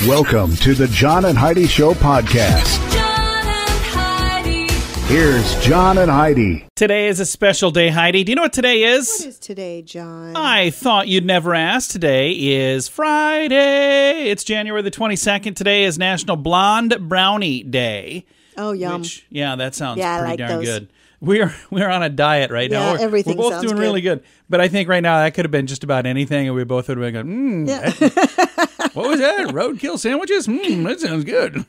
Welcome to the John and Heidi Show podcast. John and Heidi. Here's John and Heidi. Today is a special day, Heidi. Do you know what today is? What is today, John? I thought you'd never ask. Today is Friday. It's January the 22nd. Today is National Blonde Brownie Day. Oh, yum. Yeah, that sounds Yeah, I pretty like darn those. good. We're on a diet right now. Yeah, everything We're both sounds doing good. really good. But I think right now that could have been just about anything, and we both would have been going, Yeah. what was that? Roadkill sandwiches? That sounds good.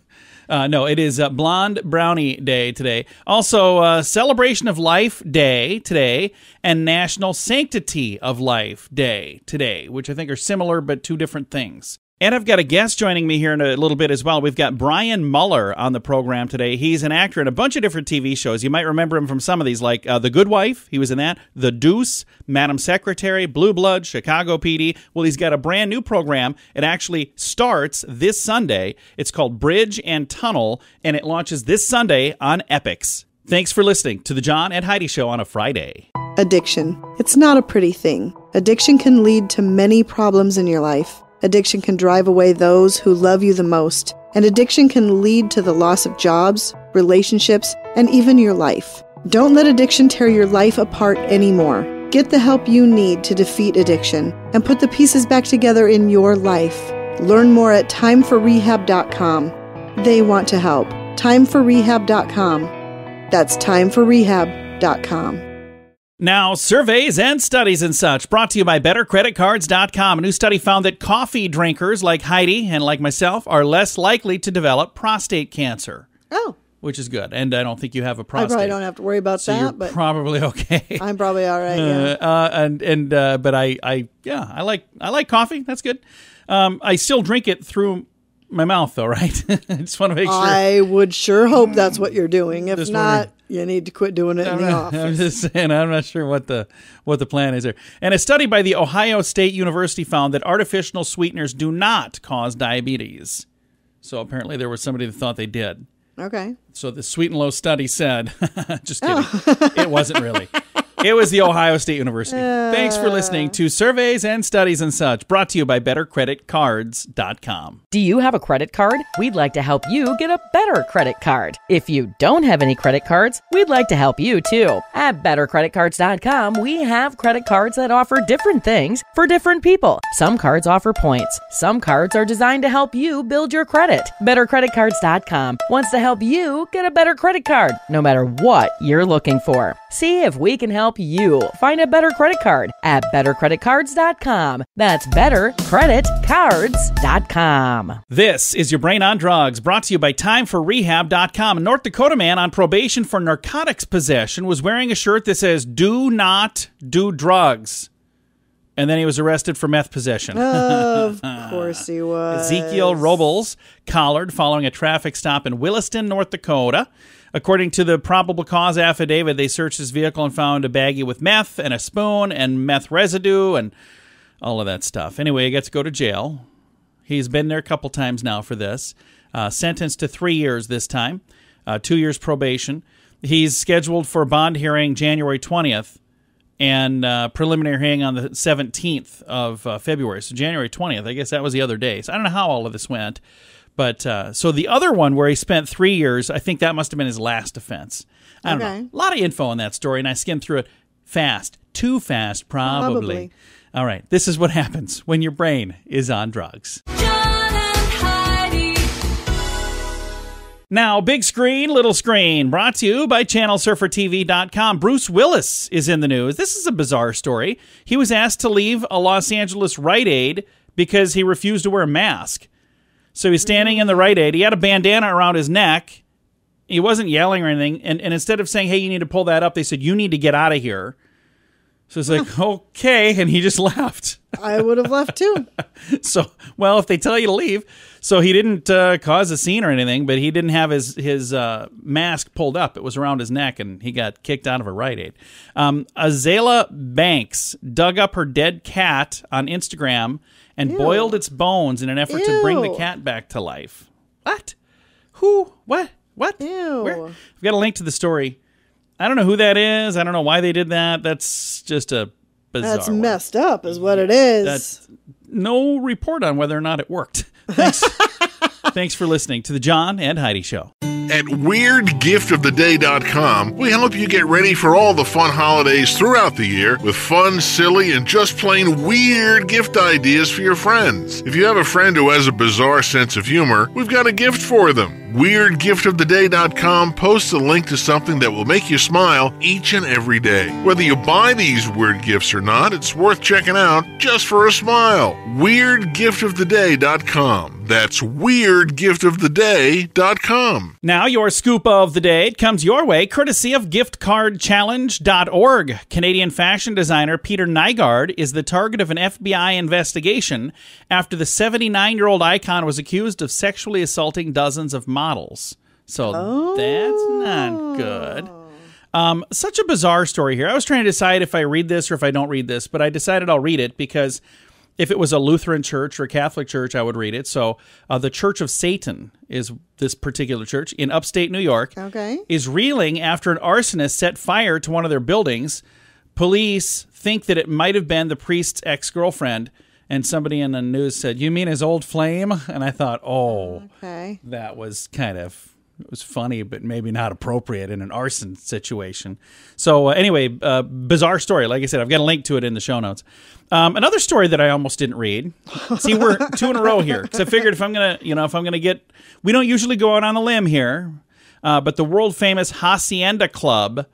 No, it is Blonde Brownie Day today. Also, Celebration of Life Day today, and National Sanctity of Life Day today, which I think are similar but two different things. And I've got a guest joining me here in a little bit as well. We've got Brian Muller on the program today. He's an actor in a bunch of different TV shows. You might remember him from some of these, like The Good Wife. He was in that. The Deuce, Madam Secretary, Blue Blood, Chicago PD. Well, he's got a brand new program. It actually starts this Sunday. It's called Bridge and Tunnel, and it launches this Sunday on EPIX. Thanks for listening to the John and Heidi Show on a Friday. Addiction. It's not a pretty thing. Addiction can lead to many problems in your life. Addiction can drive away those who love you the most. And addiction can lead to the loss of jobs, relationships, and even your life. Don't let addiction tear your life apart anymore. Get the help you need to defeat addiction and put the pieces back together in your life. Learn more at timeforrehab.com. They want to help. Timeforrehab.com. That's timeforrehab.com. Now, surveys and studies and such, brought to you by BetterCreditCards.com. A new study found that coffee drinkers like Heidi and like myself are less likely to develop prostate cancer. Oh. Which is good. And I don't think you have a prostate. I probably don't have to worry about so that, you're but probably okay. I'm probably all right. Yeah. But I like coffee. That's good. I still drink it through my mouth, though, right? I just want to make sure. I would sure hope that's what you're doing. If Just not, wondering. you need to quit doing it in the office. I'm just saying, I'm not sure what the plan is there. And a study by the Ohio State University found that artificial sweeteners do not cause diabetes. So apparently there was somebody that thought they did. Okay. So the Sweet and Low study said, just kidding, It wasn't really. It was the Ohio State University. Thanks for listening to Surveys and Studies and Such, brought to you by BetterCreditCards.com. Do you have a credit card? We'd like to help you get a better credit card. If you don't have any credit cards, we'd like to help you too. At BetterCreditCards.com, we have credit cards that offer different things for different people. Some cards offer points. Some cards are designed to help you build your credit. BetterCreditCards.com wants to help you get a better credit card, no matter what you're looking for. See if we can help you find a better credit card at BetterCreditCards.com. That's BetterCreditCards.com. This is your Brain on Drugs, brought to you by TimeForRehab.com. A North Dakota man on probation for narcotics possession was wearing a shirt that says, "Do not do drugs." And then he was arrested for meth possession. Of course he was. Ezekiel Robles collared following a traffic stop in Williston, North Dakota. According to the probable cause affidavit, they searched his vehicle and found a baggie with meth and a spoon and meth residue and all of that stuff. Anyway, he gets to go to jail. He's been there a couple times now for this. Sentenced to 3 years this time, 2 years probation. He's scheduled for a bond hearing January 20th and preliminary hearing on the 17th of February. So January 20th, I guess that was the other day. So I don't know how all of this went. But so the other one where he spent 3 years, I think that must have been his last offense. I don't know. A lot of info on that story, and I skimmed through it fast. Too fast, probably. All right. This is what happens when your brain is on drugs. John and Heidi. Now, big screen, little screen, brought to you by ChannelSurferTV.com. Bruce Willis is in the news. This is a bizarre story. He was asked to leave a Los Angeles Rite Aid because he refused to wear a mask. So he's standing in the Rite Aid. He had a bandana around his neck. He wasn't yelling or anything. And instead of saying, hey, you need to pull that up, they said, you need to get out of here. So it's like, okay. And he just left. I would have left too. So, well, if they tell you to leave. So he didn't cause a scene or anything, but he didn't have his mask pulled up. It was around his neck, and he got kicked out of a Rite Aid. Azalea Banks dug up her dead cat on Instagram and boiled its bones in an effort to bring the cat back to life. What? Who? What? Ew. Where? I've got a link to the story. I don't know who that is. I don't know why they did that. That's just a bizarre That's one. messed up is what it is. That's no report on whether or not it worked. Thanks. Thanks for listening to the John and Heidi Show. At WeirdGiftOfTheDay.com, we help you get ready for all the fun holidays throughout the year with fun, silly, and just plain weird gift ideas for your friends. If you have a friend who has a bizarre sense of humor, we've got a gift for them. WeirdGiftOfTheDay.com posts a link to something that will make you smile each and every day. Whether you buy these weird gifts or not, it's worth checking out just for a smile. WeirdGiftOfTheDay.com. That's WeirdGiftOfTheDay.com. Now your scoop of the day comes your way courtesy of giftcardchallenge.org. Canadian fashion designer Peter Nygaard is the target of an FBI investigation after the 79-year-old icon was accused of sexually assaulting dozens of models. So that's not good. Such a bizarre story here. I was trying to decide if I read this or if I don't read this, but I decided I'll read it because if it was a Lutheran church or a Catholic church, I would read it. So the Church of Satan is this particular church in upstate New York. Okay. Is reeling after an arsonist set fire to one of their buildings. Police think that it might have been the priest's ex-girlfriend. And somebody in the news said, "You mean his old flame?" And I thought, Okay. that was it was funny, but maybe not appropriate in an arson situation. So anyway, bizarre story. Like I said, I've got a link to it in the show notes. Another story that I almost didn't read. See, we're 2 in a row here. Because I figured if I'm going to get, we don't usually go out on a limb here, but the world famous Hacienda Club,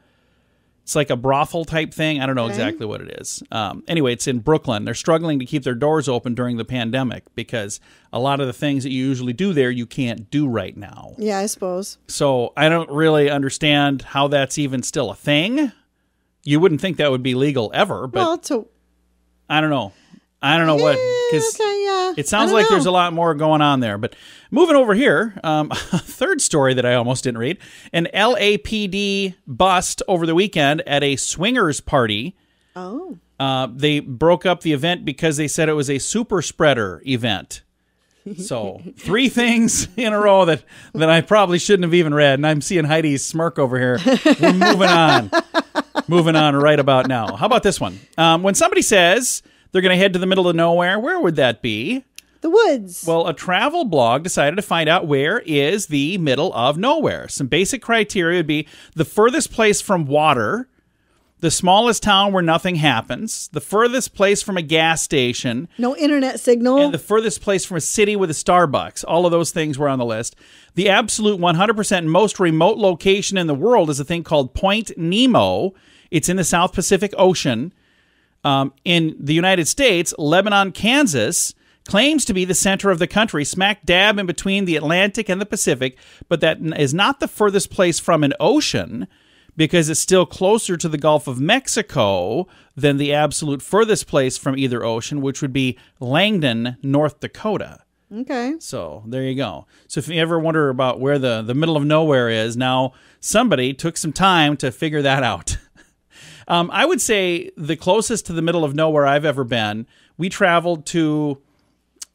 it's like a brothel type thing. I don't know exactly what it is. Anyway, it's in Brooklyn. They're struggling to keep their doors open during the pandemic because a lot of the things that you usually do there, you can't do right now. Yeah, I suppose. So I don't really understand how that's even still a thing. You wouldn't think that would be legal ever, but I don't know. I don't know what, because it sounds like there's a lot more going on there. But moving over here, a third story that I almost didn't read. An LAPD bust over the weekend at a swingers party. Oh. They broke up the event because they said it was a super spreader event. So 3 things in a row that I probably shouldn't have even read. And I'm seeing Heidi's smirk over here. We're moving on. Moving on right about now. How about this one? When somebody says they're going to head to the middle of nowhere, where would that be? The woods. Well, a travel blog decided to find out where is the middle of nowhere. Some basic criteria would be the furthest place from water, the smallest town where nothing happens, the furthest place from a gas station. No internet signal. And the furthest place from a city with a Starbucks. All of those things were on the list. The absolute 100% most remote location in the world is a thing called Point Nemo. It's in the South Pacific Ocean. In the United States, Lebanon, Kansas claims to be the center of the country, smack dab in between the Atlantic and the Pacific, but that is not the furthest place from an ocean because it's still closer to the Gulf of Mexico than the absolute furthest place from either ocean, which would be Langdon, North Dakota. Okay. So there you go. So if you ever wonder about where the middle of nowhere is, now somebody took some time to figure that out. I would say the closest to the middle of nowhere I've ever been, we traveled to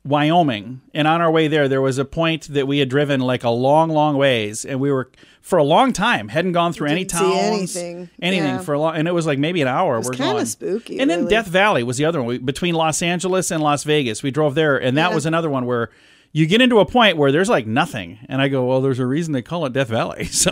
Wyoming, and on our way there was a point that we had driven like a long, long ways, and we were, for a long time, hadn't gone through any towns. Anything yeah. For a long, and it was like maybe an hour. It was kind of spooky. And then Death Valley was the other one. Between Los Angeles and Las Vegas, we drove there, and that was another one where you get into a point where there's like nothing. And I go, well, there's a reason they call it Death Valley. So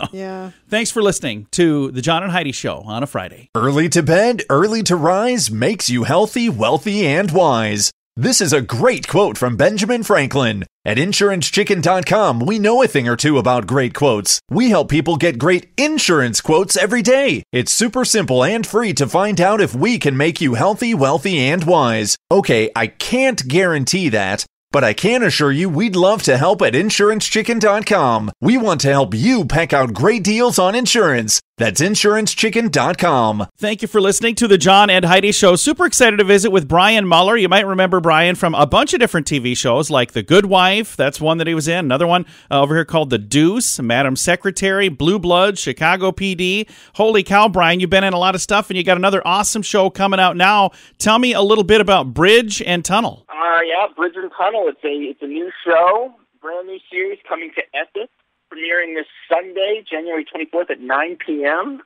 thanks for listening to the John and Heidi Show on a Friday. Early to bed, early to rise makes you healthy, wealthy, and wise. This is a great quote from Benjamin Franklin. At InsuranceChicken.com, we know a thing or two about great quotes. We help people get great insurance quotes every day. It's super simple and free to find out if we can make you healthy, wealthy, and wise. Okay, I can't guarantee that, but I can assure you we'd love to help at InsuranceChicken.com. We want to help you peck out great deals on insurance. That's InsuranceChicken.com. Thank you for listening to the John and Heidi Show. Super excited to visit with Brian Muller. You might remember Brian from a bunch of different TV shows like The Good Wife. That's one that he was in. Another one over here called The Deuce, Madam Secretary, Blue Bloods, Chicago PD. Holy cow, Brian, you've been in a lot of stuff, and you got another awesome show coming out now. Tell me a little bit about Bridge and Tunnel. Yeah, Bridge and Tunnel. It's a new show, brand new series coming to EPIX, premiering this Sunday, January 24th at 9 p.m.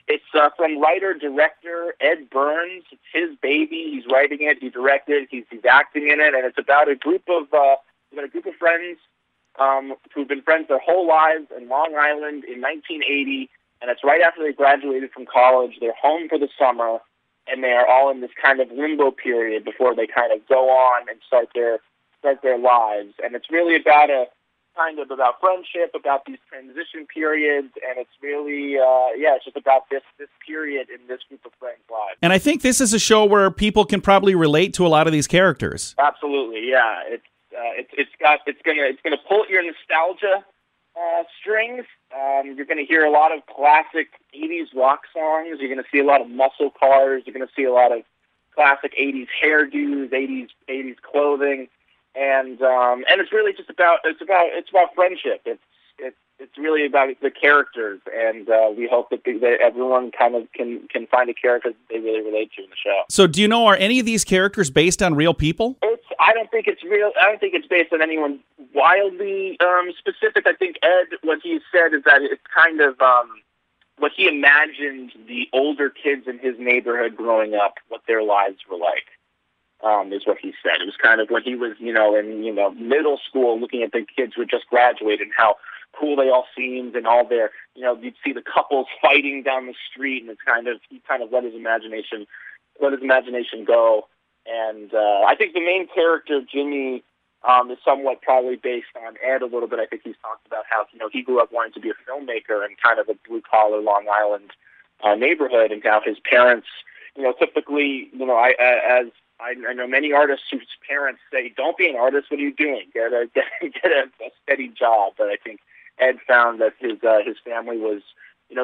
It's from writer-director Ed Burns. It's his baby. He's writing it. He directed. He's acting in it, and it's about a group of friends who've been friends their whole lives in Long Island in 1980, and it's right after they graduated from college. They're home for the summer, and they are all in this kind of limbo period before they kind of go on and start their lives. And it's really about about friendship, about these transition periods, and it's really, it's just about this period in this group of friends' lives. And I think this is a show where people can probably relate to a lot of these characters. Absolutely, yeah. It's gonna pull at your nostalgia strings. You're gonna hear a lot of classic 80s rock songs. You're gonna see a lot of muscle cars. You're gonna see a lot of classic 80s hairdos, 80s clothing. And it's really just about friendship. It's really about the characters, and we hope that everyone kind of can find a character that they really relate to in the show. So, do you know, are any of these characters based on real people? I don't think it's real. I don't think it's based on anyone wildly specific. I think Ed, what he said is that it's kind of what he imagined the older kids in his neighborhood growing up, what their lives were like. Is what he said. It was kind of when he was, in middle school, looking at the kids who had just graduated and how cool they all seemed, and all their, you'd see the couples fighting down the street, and he kind of let his imagination go. And I think the main character, Jimmy, is somewhat probably based on Ed a little bit. I think he's talked about how he grew up wanting to be a filmmaker in kind of a blue collar Long Island neighborhood, and how his parents, typically, I know many artists whose parents say, "Don't be an artist. What are you doing? Get a steady job." But I think Ed found that his family was,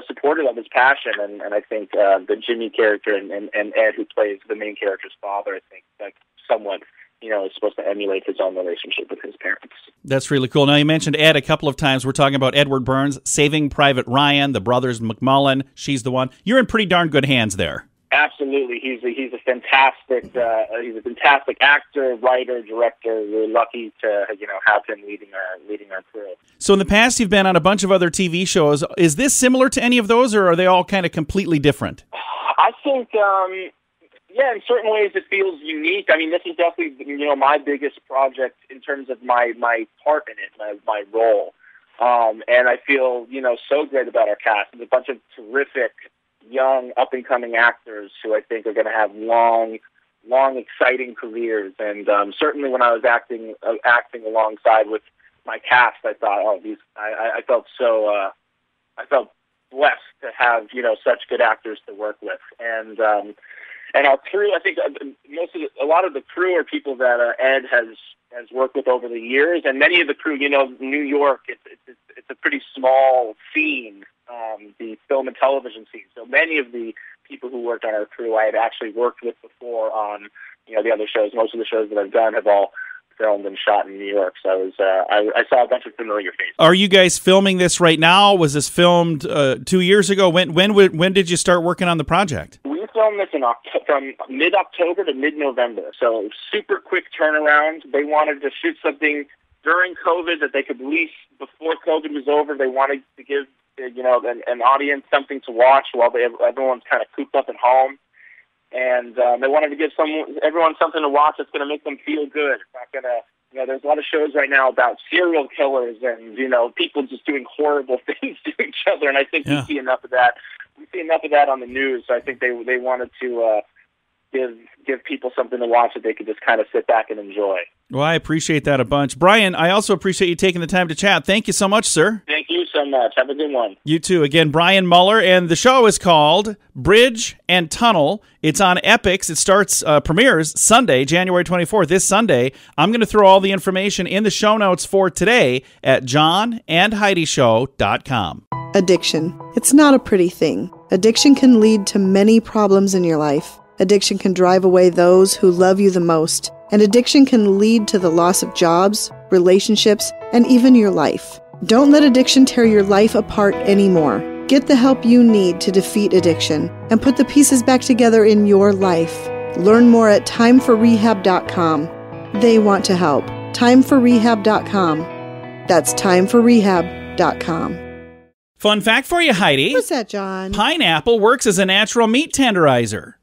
supportive of his passion, and I think the Jimmy character and Ed, who plays the main character's father, I think that somewhat, is supposed to emulate his own relationship with his parents. That's really cool. Now, you mentioned Ed a couple of times. We're talking about Edward Burns, Saving Private Ryan, the brothers McMullen. She's the one. You're in pretty darn good hands there. Absolutely, he's a fantastic actor, writer, director. We're lucky to have him leading our crew. So in the past, you've been on a bunch of other TV shows. Is this similar to any of those, or are they all kind of completely different? I think, in certain ways, it feels unique. I mean, this is definitely my biggest project in terms of my part in it, my role, and I feel so great about our cast. There's a bunch of terrific young, up-and-coming actors who I think are going to have long, exciting careers. And certainly when I was acting alongside with my cast, I thought, I felt so, I felt blessed to have such good actors to work with. And our crew, I think a lot of the crew are people that Ed has worked with over the years, and many of the crew, New York, it's a pretty small scene. The film and television scene. So many of the people who worked on our crew I had actually worked with before on, the other shows. Most of the shows that I've done have all filmed and shot in New York. So I saw a bunch of familiar faces. Are you guys filming this right now? Was this filmed 2 years ago? When did you start working on the project? We filmed this from mid-October to mid-November. So super quick turnaround. They wanted to shoot something during COVID that they could release before COVID was over. They wanted to give an audience something to watch while everyone's kind of cooped up at home, and they wanted to give everyone something to watch that's going to make them feel good. It's not going to, there's a lot of shows right now about serial killers and people just doing horrible things to each other, and I think we see enough of that. We see enough of that on the news. So I think they wanted to give people something to watch that they could just kind of sit back and enjoy. Well, I appreciate that a bunch. Brian, I also appreciate you taking the time to chat. Thank you so much, sir. Thank you so much. Have a good one. You too. Again, Brian Muller, and the show is called Bridge and Tunnel. It's on EPIX. It premieres Sunday, January 24th, this Sunday. I'm going to throw all the information in the show notes for today at johnandheidishow.com. Addiction. It's not a pretty thing. Addiction can lead to many problems in your life. Addiction can drive away those who love you the most. And addiction can lead to the loss of jobs, relationships, and even your life. Don't let addiction tear your life apart anymore. Get the help you need to defeat addiction and put the pieces back together in your life. Learn more at timeforrehab.com. They want to help. Timeforrehab.com. That's timeforrehab.com. Fun fact for you, Heidi. What's that, John? Pineapple works as a natural meat tenderizer.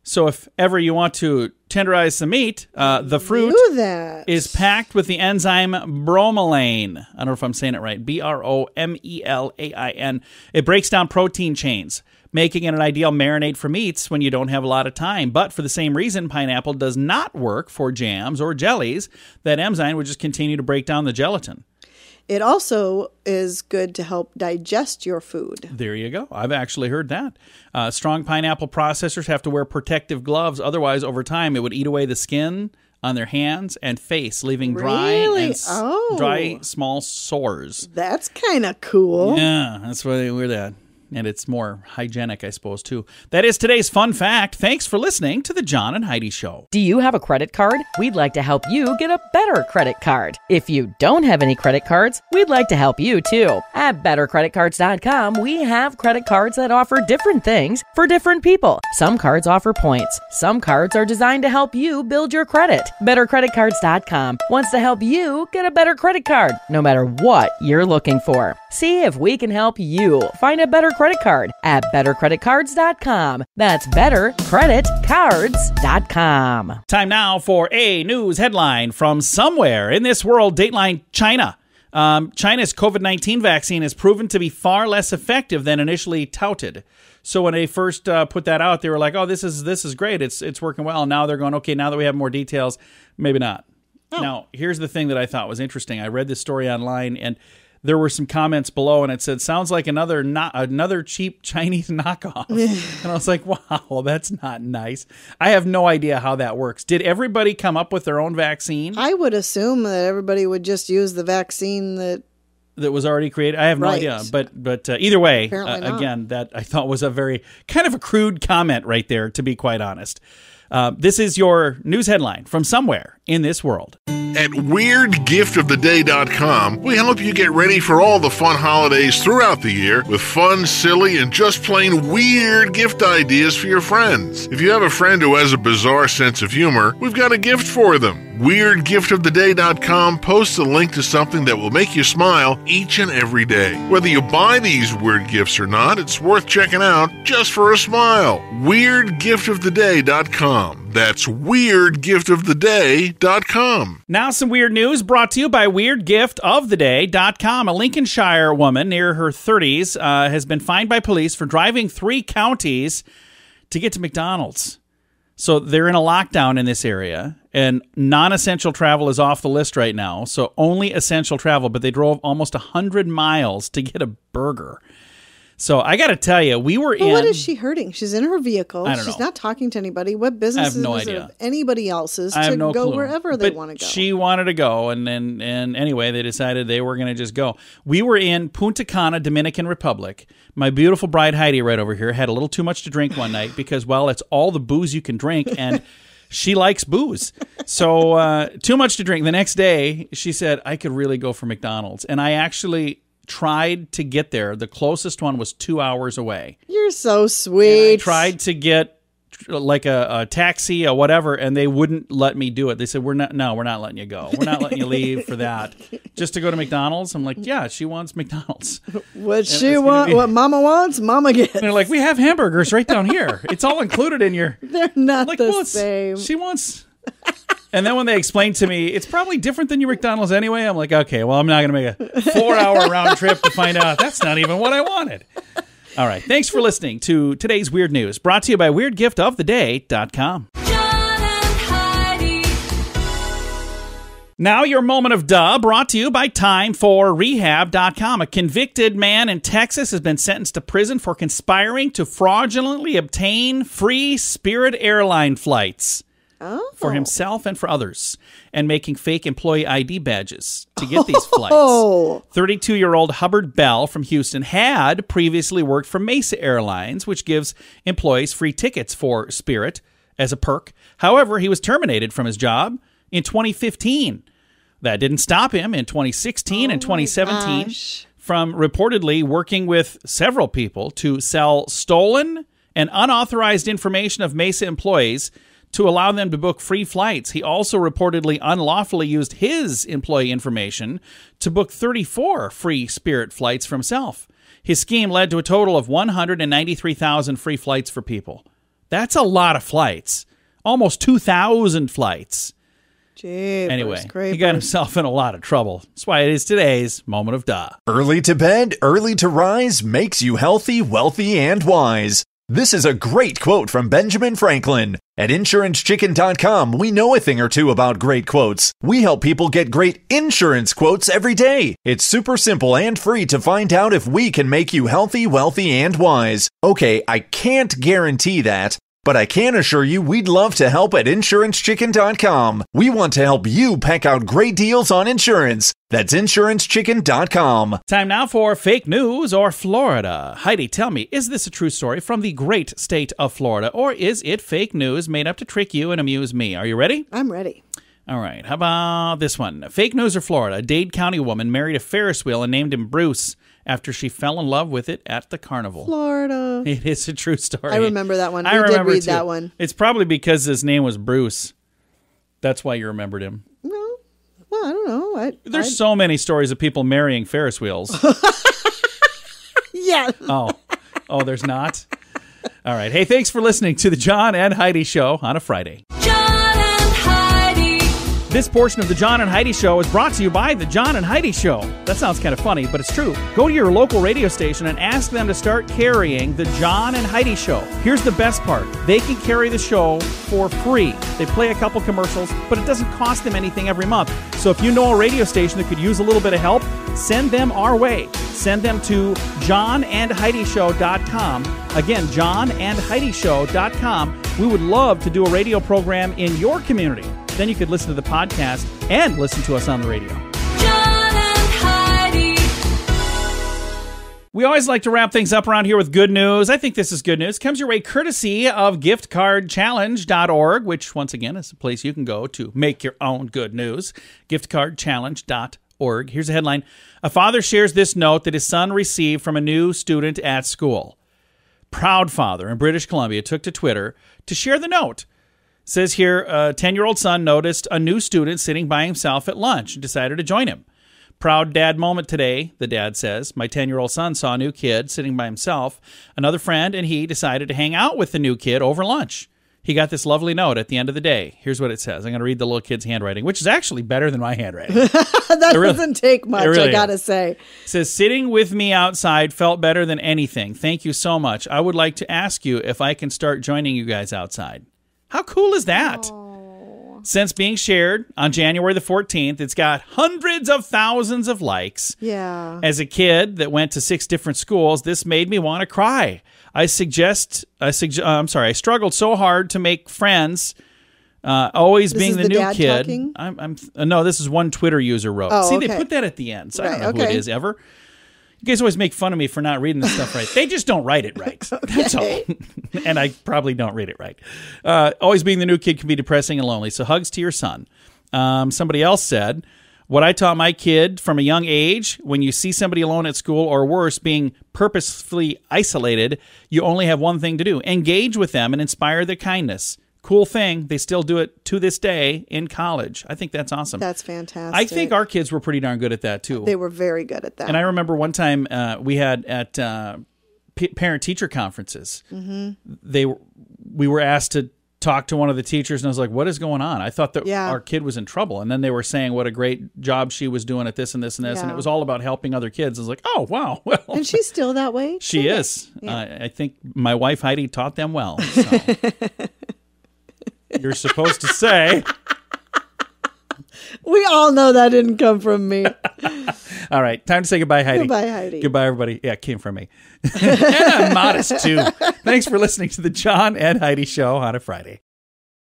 So if ever you want to tenderize some meat, the fruit Do that. is packed with the enzyme bromelain. I don't know if I'm saying it right. bromelain. It breaks down protein chains, making it an ideal marinade for meats when you don't have a lot of time. But for the same reason, pineapple does not work for jams or jellies. That enzyme would just continue to break down the gelatin. It also is good to help digest your food. There you go. I've actually heard that. Strong pineapple processors have to wear protective gloves. Otherwise, over time, it would eat away the skin on their hands and face, leaving Really? dry, small sores. That's kind of cool. Yeah, that's why we're that. And it's more hygienic, I suppose, too. That is today's fun fact. Thanks for listening to the John and Heidi Show. Do you have a credit card? We'd like to help you get a better credit card. If you don't have any credit cards, we'd like to help you too. At bettercreditcards.com, we have credit cards that offer different things for different people. Some cards offer points. Some cards are designed to help you build your credit. Bettercreditcards.com wants to help you get a better credit card, no matter what you're looking for. See if we can help you find a better credit card at bettercreditcards.com. That's bettercreditcards.com. Time now for a news headline from somewhere in this world. Dateline China. China's COVID-19 vaccine has proven to be far less effective than initially touted. So when they first put that out, they were like, "Oh, this is great. It's working well." And now they're going, "Okay, now that we have more details, maybe not." Oh. Now, here's the thing that I thought was interesting. I read this story online, and there were some comments below, and it said, "Sounds like another cheap Chinese knockoff." And I was like, "Wow, that's not nice." I have no idea how that works. Did everybody come up with their own vaccine? I would assume that everybody would just use the vaccine that was already created. I have no idea, but either way, again, that I thought was a very kind of a crude comment right there, to be quite honest. This is your news headline from somewhere in this world. At WeirdGiftOfTheDay.com, we help you get ready for all the fun holidays throughout the year with fun, silly, and just plain weird gift ideas for your friends. If you have a friend who has a bizarre sense of humor, we've got a gift for them. WeirdGiftOfTheDay.com posts a link to something that will make you smile each and every day. Whether you buy these weird gifts or not, it's worth checking out just for a smile. WeirdGiftOfTheDay.com. That's WeirdGiftOfTheDay.com. Now some weird news brought to you by WeirdGiftOfTheDay.com. A Lincolnshire woman near her 30s has been fined by police for driving 3 counties to get to McDonald's. So they're in a lockdown in this area, and non-essential travel is off the list right now. So only essential travel, but they drove almost 100 miles to get a burger. So I got to tell you, we were in... What is she hurting? She's in her vehicle. I don't She's know. not talking to anybody. What business is it of anybody else's to go wherever they want to go? She wanted to go, and anyway, they decided they were going to just go. We were in Punta Cana, Dominican Republic. My beautiful bride, Heidi, right over here, had a little too much to drink one night because, well, it's all the booze you can drink, and she likes booze. So too much to drink. The next day, she said, I could really go for McDonald's. And I actually tried to get there. The closest one was 2 hours away. You're so sweet. And I tried to get like a taxi or whatever, and they wouldn't let me do it. They said, we're not letting you go. We're not letting you leave for that. Just to go to McDonald's? I'm like, yeah, she wants McDonald's. What she wants, what mama wants, mama gets. And they're like, we have hamburgers right down here. It's all included in your... They're not like, the same. She wants... And then when they explained to me, it's probably different than your McDonald's anyway, I'm like, okay, well, I'm not going to make a 4-hour round trip to find out. That's not even what I wanted. All right. Thanks for listening to today's Weird News, brought to you by WeirdGiftOfTheDay.com. John and Heidi. Now your moment of duh, brought to you by TimeForRehab.com. A convicted man in Texas has been sentenced to prison for conspiring to fraudulently obtain free Spirit airline flights. For himself and for others, and making fake employee ID badges to get these flights. 32-year-old Hubbard Bell from Houston had previously worked for Mesa Airlines, which gives employees free tickets for Spirit as a perk. However, he was terminated from his job in 2015. That didn't stop him in 2016 and 2017 from reportedly working with several people to sell stolen and unauthorized information of Mesa employees to allow them to book free flights. He also reportedly unlawfully used his employee information to book 34 free Spirit flights for himself. His scheme led to a total of 193,000 free flights for people. That's a lot of flights. Almost 2,000 flights. Jeepers, Anyway, creepers. he got himself in a lot of trouble. That's why it is today's Moment of Duh. Early to bed, early to rise makes you healthy, wealthy, and wise. This is a great quote from Benjamin Franklin. At InsuranceChicken.com, we know a thing or two about great quotes. We help people get great insurance quotes every day. It's super simple and free to find out if we can make you healthy, wealthy, and wise. Okay, I can't guarantee that, but I can assure you we'd love to help at InsuranceChicken.com. We want to help you peck out great deals on insurance. That's InsuranceChicken.com. Time now for fake news or Florida. Heidi, tell me, is this a true story from the great state of Florida, or is it fake news made up to trick you and amuse me? Are you ready? I'm ready. All right, how about this one? Fake news or Florida. A Dade County woman married a Ferris wheel and named him Bruce after she fell in love with it at the carnival. Florida. It is a true story. I remember that one. I We did remember read too. that one. It's probably because his name was Bruce. That's why you remembered him. No, well, I don't know. There's so many stories of people marrying Ferris wheels. Yeah. Oh, there's not? All right. Hey, thanks for listening to the John and Heidi Show on a Friday. John and Heidi. This portion of the John and Heidi Show is brought to you by the John and Heidi Show. That sounds kind of funny, but it's true. Go to your local radio station and ask them to start carrying the John and Heidi Show. Here's the best part. They can carry the show for free. They play a couple commercials, but it doesn't cost them anything every month. So if you know a radio station that could use a little bit of help, send them our way. Send them to johnandheidishow.com. Again, johnandheidishow.com. We would love to do a radio program in your community. Then you could listen to the podcast and listen to us on the radio. John and Heidi. We always like to wrap things up around here with good news. I think this is good news. Comes your way courtesy of giftcardchallenge.org, which once again is a place you can go to make your own good news. Giftcardchallenge.org. Here's a headline. A father shares this note that his son received from a new student at school. Proud father in British Columbia took to Twitter to share the note. Says here, a 10-year-old son noticed a new student sitting by himself at lunch and decided to join him. Proud dad moment today, the dad says. My 10-year-old son saw a new kid sitting by himself. Another friend and he decided to hang out with the new kid over lunch. He got this lovely note at the end of the day. Here's what it says. I'm going to read the little kid's handwriting, which is actually better than my handwriting. That doesn't take much, really I gotta say. It says, sitting with me outside felt better than anything. Thank you so much. I would like to ask you if I can start joining you guys outside. How cool is that? Since being shared on January the 14th, it's got hundreds of thousands of likes. Yeah. As a kid that went to 6 different schools, this made me want to cry. I struggled so hard to make friends, always This being is the the new dad kid. talking? No, this is one Twitter user wrote. Oh, See, okay. they put that at the end, so I don't Right, know who it okay. is ever. You guys always make fun of me for not reading this stuff right. They just don't write it right. That's all. And I probably don't read it right. Always being the new kid can be depressing and lonely. So hugs to your son. Somebody else said, what I taught my kid from a young age, when you see somebody alone at school or worse, being purposefully isolated, you only have one thing to do. Engage with them and inspire their kindness. Cool thing. They still do it to this day in college. I think that's awesome. That's fantastic. I think our kids were pretty darn good at that too. They were very good at that. And I remember one time we had at parent-teacher conferences, we were asked to talk to one of the teachers, and I was like, what is going on? I thought that our kid was in trouble. And then they were saying what a great job she was doing at this and this and this. And it was all about helping other kids. I was like, oh, wow. Well, and she's still that way? She is. Yeah. I think my wife, Heidi, taught them well. So. You're supposed to say. We all know that didn't come from me. All right. Time to say goodbye, Heidi. Goodbye, Heidi. Goodbye, everybody. Yeah, it came from me. And I'm modest, too. Thanks for listening to the John and Heidi Show on a Friday.